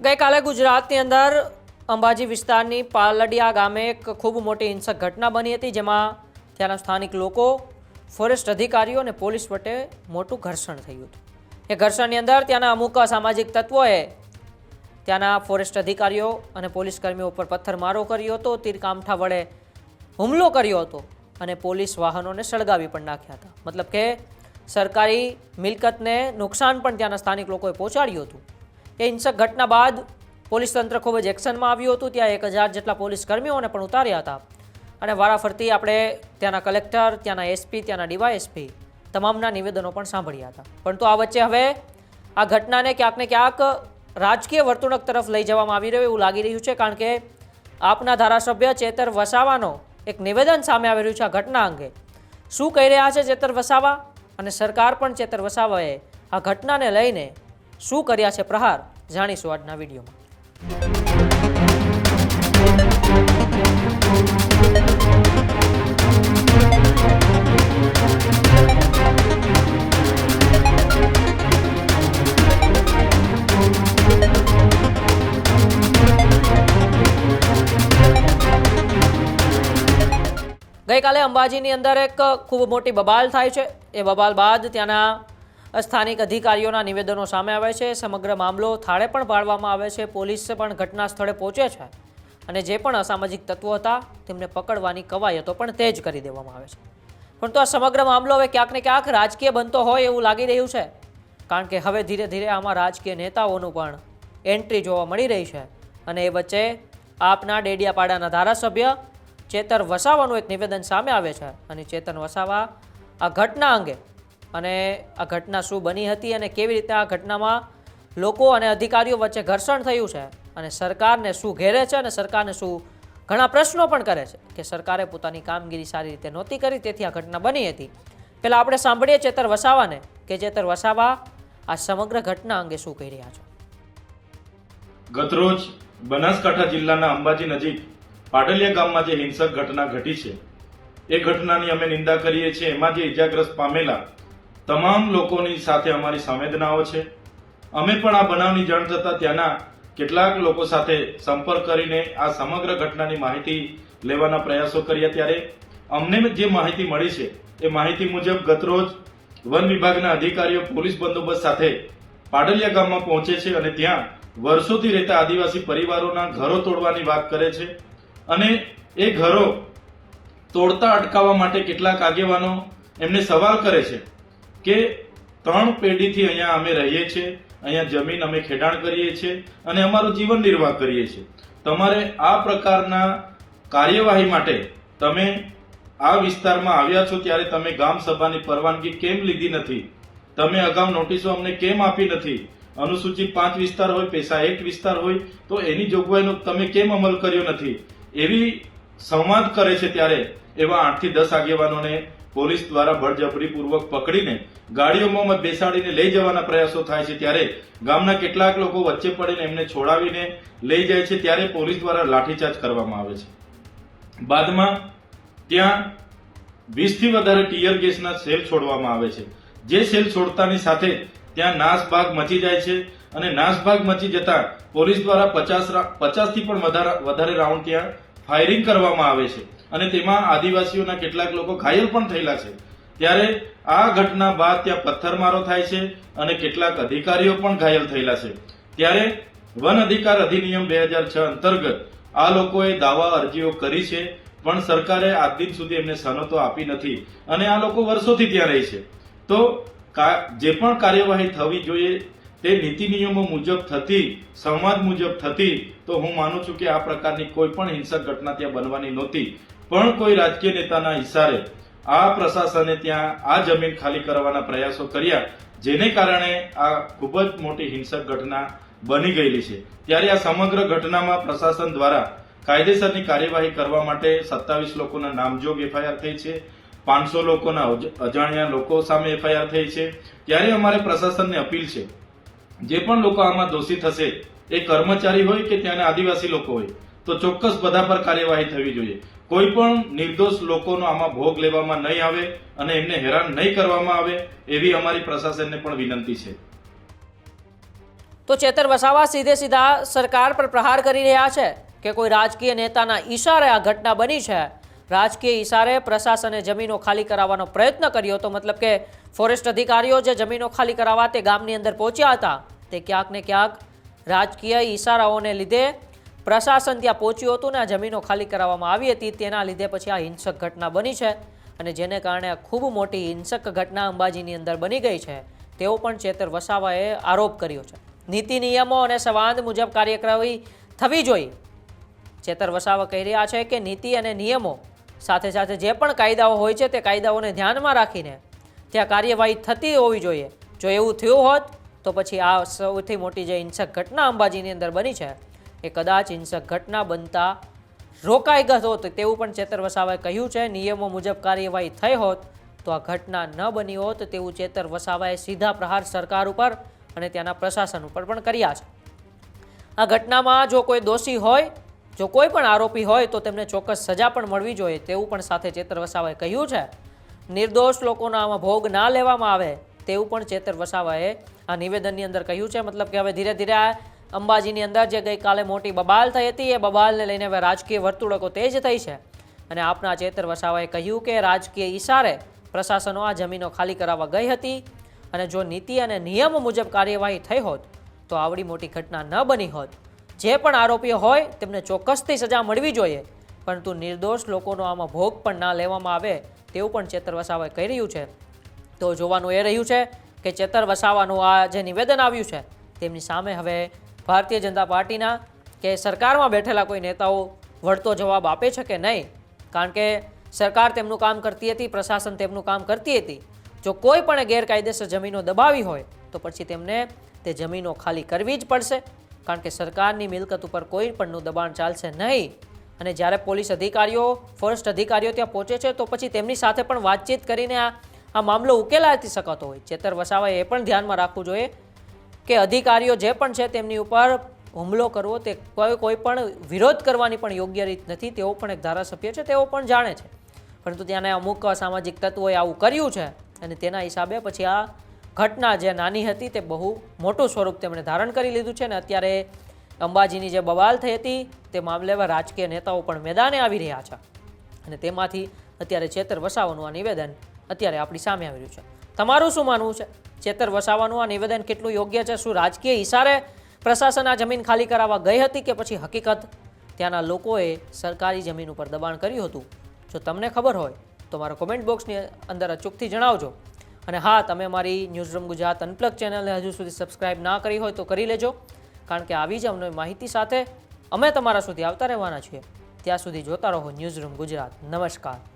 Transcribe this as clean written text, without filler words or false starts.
ગઈકાલે ગુજરાતની અંદર અંબાજી વિસ્તારની પાલડિયા ગામે એક ખૂબ મોટી હિંસક ઘટના બની હતી, જેમાં ત્યાંના સ્થાનિક લોકો, ફોરેસ્ટ અધિકારીઓ અને પોલીસ વચ્ચે મોટું ઘર્ષણ થયું હતું. એ ઘર્ષણની અંદર ત્યાંના અમુક અસામાજિક તત્વોએ ત્યાંના ફોરેસ્ટ અધિકારીઓ અને પોલીસ કર્મીઓ ઉપર પથ્થરમારો કર્યો હતો, તીરકામઠા વડે હુમલો કર્યો હતો અને પોલીસ વાહનોને સળગાવી પણ નાખ્યા હતા. મતલબ કે સરકારી મિલકતને નુકસાન પણ ત્યાંના સ્થાનિક લોકોએ પહોંચાડ્યું હતું. એ હિંસક ઘટના બાદ પોલીસ તંત્ર ખૂબ જ એક્શનમાં આવ્યું હતું. ત્યાં 1000 જેટલા પોલીસ કર્મીઓને પણ ઉતાર્યા હતા અને વારાફરતી આપણે ત્યાંના કલેક્ટર, ત્યાંના એસપી, ત્યાંના ડીવાયએસપી તમામના નિવેદનો પણ સાંભળ્યા હતા. પરંતુ આ વચ્ચે હવે આ ઘટનાને ક્યાંક ને ક્યાંક રાજકીય વર્તુળક તરફ લઈ જવામાં આવી રહ્યું એવું લાગી રહ્યું છે, કારણ કે આપના ધારાસભ્ય ચેતર વસાવાનો એક નિવેદન સામે આવી રહ્યું છે આ ઘટના અંગે. શું કહી રહ્યા છે ચેતર વસાવા, અને સરકાર પણ ચેતર વસાવાએ આ ઘટનાને લઈને શું કર્યા છે પ્રહાર, જાણીશું આજના વિડીયોમાં. ગઈકાલે અંબાજીની અંદર એક ખૂબ મોટી બબાલ થાય છે. એ બબાલ બાદ ત્યાંના સ્થાનિક અધિકારીઓના નિવેદનો સામે આવે છે. સમગ્ર મામલો થાળે પણ પાડવામાં આવે છે. પોલીસ પણ ઘટના સ્થળે પહોંચે છે અને જે પણ અસામાજિક તત્વો હતા તેમને પકડવાની કવાયતો પણ તેજ કરી દેવામાં આવે છે. પરંતુ આ સમગ્ર મામલો હવે ક્યાંક ને ક્યાંક રાજકીય બનતો હોય એવું લાગી રહ્યું છે, કારણ કે હવે ધીરે ધીરે આમાં રાજકીય નેતાઓનું પણ એન્ટ્રી જોવા મળી રહી છે. અને એ વચ્ચે આપના ડેડિયાપાડાના ધારાસભ્ય ચેતર વસાવાનું એક નિવેદન સામે આવે છે. અને ચેતન વસાવા આ ઘટના અંગે અને આ ઘટના શું બની હતી અને કેવી રીતે આ ઘટનામાં લોકો અને અધિકારીઓ વચ્ચે ઘર્ષણ થયું છે અને સરકારને શું ઘેરે છે અને સરકારને શું ઘણા પ્રશ્નો પણ કરે છે કે સરકારે પોતાની કામગીરી સારી રીતે નહોતી કરી, તેથી આ ઘટના બની હતી. પહેલાં આપણે સાંભળીએ ચેતર વસાવાને કે ચેતર વસાવા આ સમગ્ર ઘટના અંગે શું કહી રહ્યા છે. ગતરોજ બનાસકાંઠા જિલ્લાના અંબાજી નજીક પાડલિયા ગામમાં જે હિંસક ઘટના ઘટી છે એ ઘટનાની અમે નિંદા કરીએ છીએ. એમાં જે ઇજાગ્રસ્ત પામેલા તમામ લોકોની સાથે અમારી સંવેદનાઓ છે. અમે પણ આ બનાવની જાણ થતા ત્યાંના કેટલાક લોકો સાથે સંપર્ક કરીને આ સમગ્ર ઘટનાની માહિતી લેવાના પ્રયાસો કર્યા. ત્યારે અમને જે માહિતી મળી છે એ માહિતી મુજબ ગતરોજ વન વિભાગના અધિકારીઓ પોલીસ બંદોબસ્ત સાથે પાડલિયા ગામમાં પહોંચે છે અને ત્યાં વર્ષોથી રહેતા આદિવાસી પરિવારોના ઘરો તોડવાની વાત કરે છે. અને એ ઘરો તોડતા અટકાવવા માટે કેટલાક આગેવાનો એમને સવાલ કરે છે કે 3 પેઢીથી અહીંયા અમે રહીએ છીએ, અહીંયા જમીન અમે ખેડાણ કરીએ છીએ અને અમારું જીવન નિર્વાહ કરીએ છીએ. તમારે આ પ્રકારના કાર્યવાહી માટે તમે આ વિસ્તારમાં આવ્યા છો ત્યારે તમે ગામ સભાની પરવાનગી કેમ લીધી નથી? તમે અગાઉ નોટિસો અમને કેમ આપી નથી? અનુસૂચિત 5 વિસ્તાર હોય, પૈસા 1 વિસ્તાર હોય તો એની જોગવાઈનો તમે કેમ અમલ કર્યો નથી? એવી સંવાદ કરે છે. ત્યારે એવા 8 થી 10 આગેવાનોને પોલીસ દ્વારા બળજબરીપૂર્વક પકડીને ગાડીઓમાં બેસાડીને લઈ જવાના પ્રયાસો થાય છે. ત્યારે ગામના કેટલાક લોકો વચ્ચે પડીને એમને છોડાવીને લઈ જાય છે. ત્યારે પોલીસ દ્વારા લાઠીચાર્જ કરવામાં આવે છે. બાદમાં ત્યાં 20 થી વધારે ટીયર ગેસના સેલ છોડવામાં આવે છે. જે સેલ છોડતાની સાથે ત્યાં નાસભાગ મચી જાય છે અને નાસભાગ મચી જતા પોલીસ દ્વારા 50 થી પણ વધારે રાઉન્ડ ત્યાં ફાયરિંગ કરવામાં આવે છે અને તેમાં આદિવાસીઓના કેટલાક લોકો ઘાયલ પણ થયેલા છે. ત્યારે આ ઘટના બાદ ત્યાં પથ્થરમારો થાય છે અને કેટલાક અધિકારીઓ પણ ઘાયલ થયેલા છે. ત્યારે વન અધિકાર અધિનિયમ 2006 અંતર્ગત આ લોકોએ દાવા અરજીઓ કરી છે, પણ સરકારે આજ દિન સુધી એમને સનતો આપી નથી અને આ લોકો વર્ષોથી ત્યાં રહે છે. તો જે પણ કાર્યવાહી થવી જોઈએ તે નીતિ નિયમો મુજબ થતી, સંવાદ મુજબ થતી, તો હું માનું છું કે આ પ્રકારની કોઈ પણ હિંસક ઘટના ત્યાં બનવાની નહોતી. પણ કોઈ રાજકીય નેતાના ઇશારે આ પ્રશાસને ત્યાં આ જમીન ખાલી કરવાના પ્રયાસો કર્યા, જેને કારણે આ ખૂબ જ મોટી હિંસક ઘટના બની ગયેલી છે. ત્યારે આ સમગ્ર ઘટનામાં પ્રશાસન દ્વારા કાયદેસરની કાર્યવાહી કરવા માટે 27 લોકોના નામજોગ એફઆઈઆર થઈ છે. 500 લોકોના અજાણ્યા લોકો સામે એફઆઈઆર થઈ છે. ત્યારે અમારે પ્રશાસનને અપીલ છે, જે પણ લોકો આમાં દોષિત હશે, એ કર્મચારી હોય કે ત્યાંના આદિવાસી લોકો હોય, તો ચોક્કસ બધા પર કાર્યવાહી થવી જોઈએ. કોઈ પણ નિર્દોષ લોકોનો આમાં ભોગ લેવામાં નહીં આવે અને એમને હેરાન નહીં કરવામાં આવે એવી અમારી પ્રશાસનને પણ વિનંતી છે. તો ચેતર વસાવા સીધે સીધા સરકાર પર પ્રહાર કરી રહ્યા છે કે કોઈ રાજકીય નેતાના ઈશારે આ ઘટના બની છે? રાજકીય ઈશારે પ્રશાસને જમીનો ખાલી કરાવવાનો પ્રયત્ન કર્યો હતો, મતલબ કે ફોરેસ્ટ અધિકારીઓ જે જમીનો ખાલી કરાવવા તે ગામની અંદર પહોંચ્યા હતા, તે ક્યાંક ને ક્યાંક રાજકીય ઈશારાઓને લીધે પ્રશાસન ત્યાં પહોંચ્યું હતું ને આ જમીનો ખાલી કરાવવામાં આવી હતી. તેના લીધે પછી આ હિંસક ઘટના બની છે અને જેને કારણે આ ખૂબ મોટી હિંસક ઘટના અંબાજીની અંદર બની ગઈ છે તેવો પણ ચેતર વસાવાએ આરોપ કર્યો છે. નીતિ નિયમો અને સંવાદ મુજબ કાર્યવાહી થવી જોઈએ. ચેતર વસાવા કહી રહ્યા છે કે નીતિ અને નિયમો સાથે સાથે જે પણ કાયદાઓ હોય છે તે કાયદાઓને ધ્યાનમાં રાખીને ત્યાં કાર્યવાહી થતી હોવી જોઈએ. જો એવું થયું હોત તો પછી આ સૌથી મોટી જે હિંસક ઘટના અંબાજીની અંદર બની છે એ કદાચ હિંસક ઘટના બનતા રોકાઈ ગઈ હોત તેવું પણ ચેતર વસાવાએ કહ્યું છે. નિયમો મુજબ કાર્યવાહી થઈ હોત તો આ ઘટના ન બની હોત તેવું ચેતર વસાવાએ સીધા પ્રહાર સરકાર ઉપર અને ત્યાંના પ્રશાસન ઉપર પણ કર્યા છે. આ ઘટનામાં જો કોઈ દોષી હોય, જો કોઈ પણ આરોપી હોય તો તેમને ચોક્કસ સજા પણ મળવી જોઈએ તેવું પણ સાથે ચેતર વસાવાએ કહ્યું છે. નિર્દોષ લોકોનો આમાં ભોગ ના લેવામાં આવે તેવું પણ ચેતર વસાવાએ આ નિવેદનની અંદર કહ્યું છે. મતલબ કે હવે ધીરે ધીરે આ અંબાજીની અંદર જે ગઈકાલે મોટી બબાલ થઈ હતી એ બબાલને લઈને હવે રાજકીય વર્તુળકો તેજ થઈ છે અને આપના ચેતર વસાવાએ કહ્યું કે રાજકીય ઈશારે પ્રશાસનો આ જમીનો ખાલી કરાવવા ગઈ હતી અને જો નીતિ અને નિયમો મુજબ કાર્યવાહી થઈ હોત તો આવડી મોટી ઘટના ન બની હોત. જે પણ આરોપીઓ હોય તેમને ચોક્કસથી સજા મળવી જોઈએ, પરંતુ નિર્દોષ લોકોનો આમાં ભોગ પણ ના લેવામાં આવે તેવું પણ ચેતર વસાવાએ કહી રહ્યું છે. તો જોવાનું એ રહ્યું છે કે ચેતર વસાવાનું આ જે નિવેદન આવ્યું છે તેમની સામે હવે ભારતીય જનતા પાર્ટીના કે સરકારમાં બેઠેલા કોઈ નેતાઓ વળતો જવાબ આપે છે કે નહીં. કારણ કે સરકાર તેમનું કામ કરતી હતી, પ્રશાસન તેમનું કામ કરતી હતી. જો કોઈ પણ ગેરકાયદેસર જમીનો દબાવી હોય તો પછી તેમને તે જમીનો ખાલી કરવી જ પડશે, કારણ કે સરકારની મિલકત ઉપર કોઈ પણનું દબાણ ચાલશે નહીં. અને જ્યારે પોલીસ અધિકારીઓ, ફોરેસ્ટ અધિકારીઓ ત્યાં પહોંચે છે તો પછી તેમની સાથે પણ વાતચીત કરીને આ મામલો ઉકેલાઈ શકતો હોય. ચેતર વસાવાએ એ પણ ધ્યાનમાં રાખવું જોઈએ કે અધિકારીઓ જે પણ છે તેમની ઉપર હુમલો કરવો તે કોઈ પણ વિરોધ કરવાની પણ યોગ્ય રીત નથી. તેઓ પણ એક ધારાસભ્ય છે, તેઓ પણ જાણે છે, પરંતુ ત્યાંના અમુક સામાજિક તત્વોએ આવું કર્યું છે અને તેના હિસાબે પછી આ ઘટના જે નાની હતી તે બહુ મોટું સ્વરૂપ તેમણે ધારણ કરી લીધું છે. અને અત્યારે અંબાજીની જે બવાલ થઈ હતી તે મામલે રાજકીય નેતાઓ પણ મેદાને આવી રહ્યા છે અને તેમાંથી અત્યારે ચેતર વસાવાનું આ નિવેદન અત્યારે આપણી સામે આવી રહ્યું છે. તમારું શું માનવું છે? ચેતર વસાવાનું આ નિવેદન કેટલું યોગ્ય છે? શું રાજકીય ઈશારે પ્રશાસન આ જમીન ખાલી કરાવવા ગઈ હતી કે પછી હકીકત ત્યાંના લોકોએ સરકારી જમીન ઉપર દબાણ કર્યું હતું? જો તમને ખબર હોય તો મારા કોમેન્ટ બોક્સની અંદર અચૂકથી જણાવજો. અને હા, તમે મારી ન્યૂઝરૂમ ગુજરાત અનપ્લગ ચેનલને હજુ સુધી સબસ્ક્રાઇબ ના કરી હોય તો કરી લેજો, કારણ કે આવી જ અમને માહિતી સાથે અમે તમારા સુધી આવતા રહેવાના છીએ. ત્યાં સુધી જોતા રહો ન્યૂઝરૂમ ગુજરાત. નમસ્કાર.